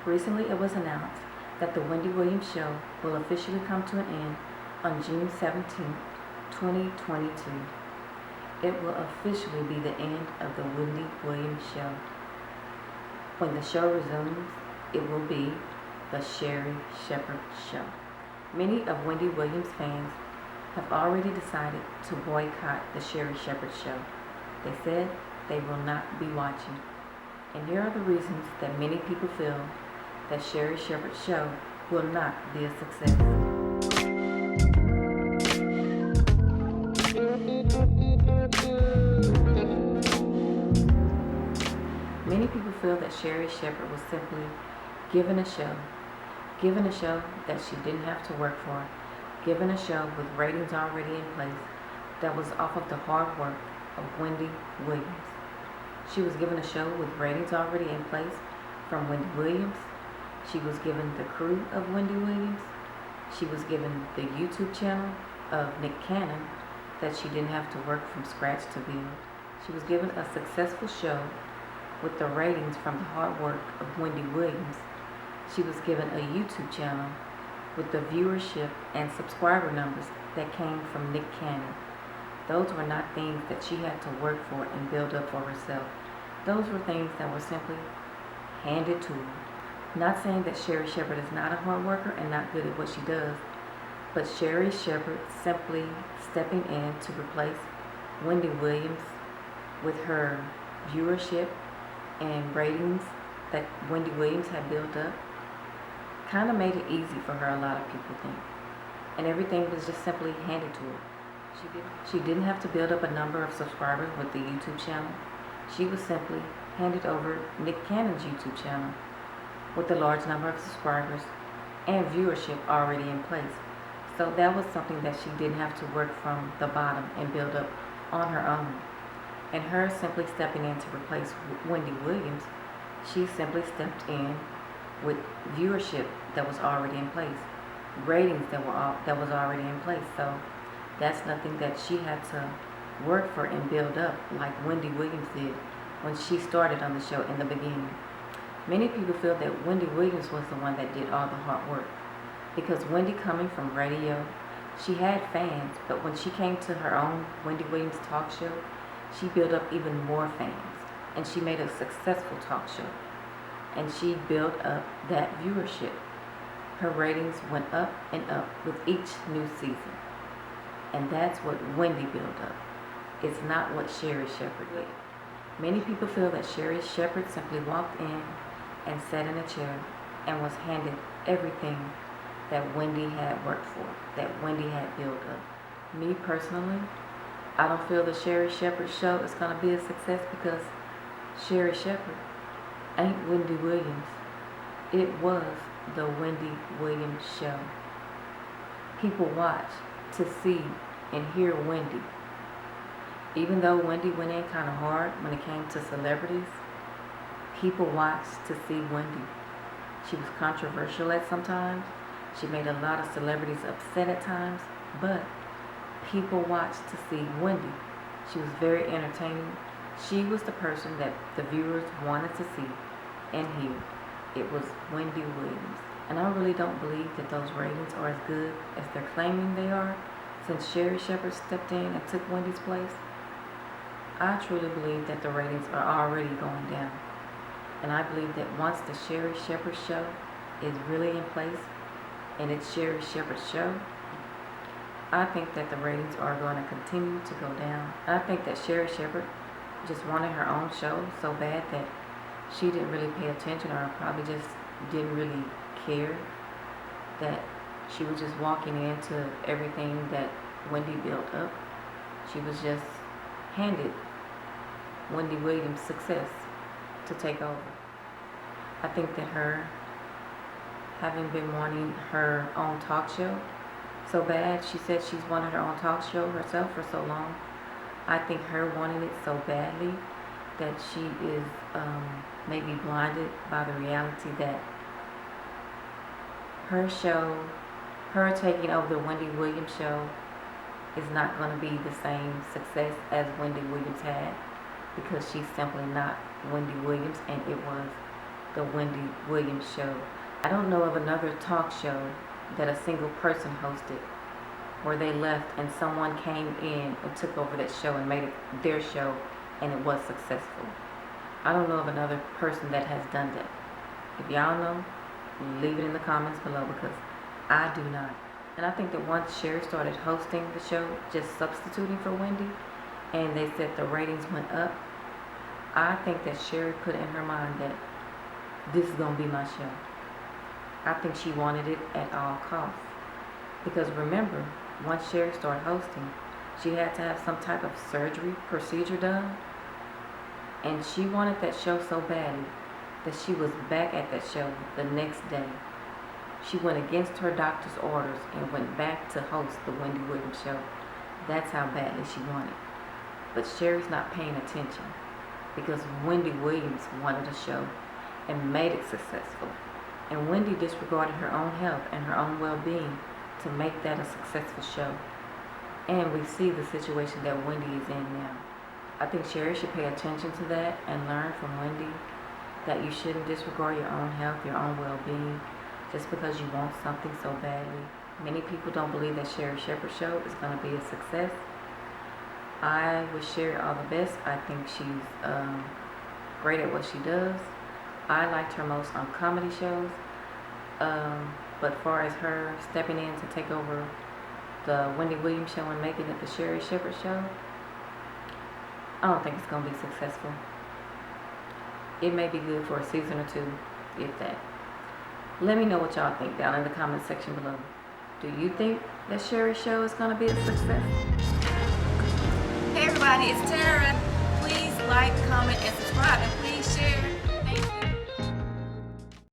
Recently, it was announced that the Wendy Williams Show will officially come to an end on June 17, 2022. It will officially be the end of the Wendy Williams Show. When the show resumes, it will be the Sherri Shepherd Show. Many of Wendy Williams fans have already decided to boycott the Sherri Shepherd Show. They said they will not be watching. And here are the reasons that many people feel that Sherri Shepherd's show will not be a success. Many people feel that Sherri Shepherd was simply given a show that she didn't have to work for, given a show with ratings already in place that was off of the hard work of Wendy Williams. She was given a show with ratings already in place from Wendy Williams. She was given the crew of Wendy Williams. She was given the YouTube channel of Nick Cannon that she didn't have to work from scratch to build. She was given a successful show with the ratings from the hard work of Wendy Williams. She was given a YouTube channel with the viewership and subscriber numbers that came from Nick Cannon. Those were not things that she had to work for and build up for herself. Those were things that were simply handed to her. Not saying that Sherri Shepherd is not a hard worker and not good at what she does, but Sherri Shepherd simply stepping in to replace Wendy Williams with her viewership and ratings that Wendy Williams had built up kind of made it easy for her, a lot of people think. And everything was just simply handed to her. She didn't have to build up a number of subscribers with the YouTube channel. She was simply handed over Nick Cannon's YouTube channel with a large number of subscribers and viewership already in place. So that was something that she didn't have to work from the bottom and build up on her own. And her simply stepping in to replace Wendy Williams, she simply stepped in with viewership that was already in place, ratings that was already in place. So that's nothing that she had to work for and build up like Wendy Williams did when she started on the show in the beginning. Many people feel that Wendy Williams was the one that did all the hard work, because Wendy, coming from radio, she had fans, but when she came to her own Wendy Williams talk show, she built up even more fans, and she made a successful talk show, and she built up that viewership. Her ratings went up and up with each new season, and that's what Wendy built up. It's not what Sherri Shepherd did. Many people feel that Sherri Shepherd simply walked in and sat in a chair and was handed everything that Wendy had worked for, that Wendy had built up. Me personally, I don't feel the Sherri Shepherd show is going to be a success, because Sherri Shepherd ain't Wendy Williams. It was the Wendy Williams show. People watch to see and hear Wendy. Even though Wendy went in kind of hard when it came to celebrities, people watched to see Wendy. She was controversial at some times. She made a lot of celebrities upset at times, but people watched to see Wendy. She was very entertaining. She was the person that the viewers wanted to see and hear. It was Wendy Williams. And I really don't believe that those ratings are as good as they're claiming they are, since Sherri Shepherd stepped in and took Wendy's place. I truly believe that the ratings are already going down. And I believe that once the Sherri Shepherd show is really in place and it's Sherri Shepherd's show, I think that the ratings are going to continue to go down. I think that Sherri Shepherd just wanted her own show so bad that she didn't really pay attention, or probably just didn't really care, that she was just walking into everything that Wendy built up. She was just handed Wendy Williams' success to take over. I think that her having been wanting her own talk show so bad, she said she's wanted her own talk show herself for so long. I think her wanting it so badly that she is maybe blinded by the reality that her show, her taking over the Wendy Williams show, is not going to be the same success as Wendy Williams had, because she's simply not Wendy Williams, and it was the Wendy Williams show. I don't know of another talk show that a single person hosted where they left and someone came in and took over that show and made it their show and it was successful. I don't know of another person that has done that. If y'all know, leave it in the comments below because I do not. And I think that once Sherry started hosting the show, just substituting for Wendy, and they said the ratings went up, I think that Sherry put in her mind that this is going to be my show. I think she wanted it at all costs. Because remember, once Sherry started hosting, she had to have some type of surgery procedure done. And she wanted that show so badly that she was back at that show the next day. She went against her doctor's orders and went back to host the Wendy Williams show. That's how badly she wanted. But Sherry's not paying attention because Wendy Williams wanted a show and made it successful. And Wendy disregarded her own health and her own well-being to make that a successful show. And we see the situation that Wendy is in now. I think Sherry should pay attention to that and learn from Wendy that you shouldn't disregard your own health, your own well-being, just because you want something so badly. Many people don't believe that Sherry Shepherd's show is going to be a success. I wish Sherry all the best. I think she's great at what she does. I liked her most on comedy shows. But far as her stepping in to take over the Wendy Williams show and making it the Sherry Shepherd show, I don't think it's going to be successful. It may be good for a season or two, if that. Let me know what y'all think down in the comment section below. Do you think that Sherry's show is going to be a success? Hey everybody, it's Tara. Please like, comment, and subscribe, and please share.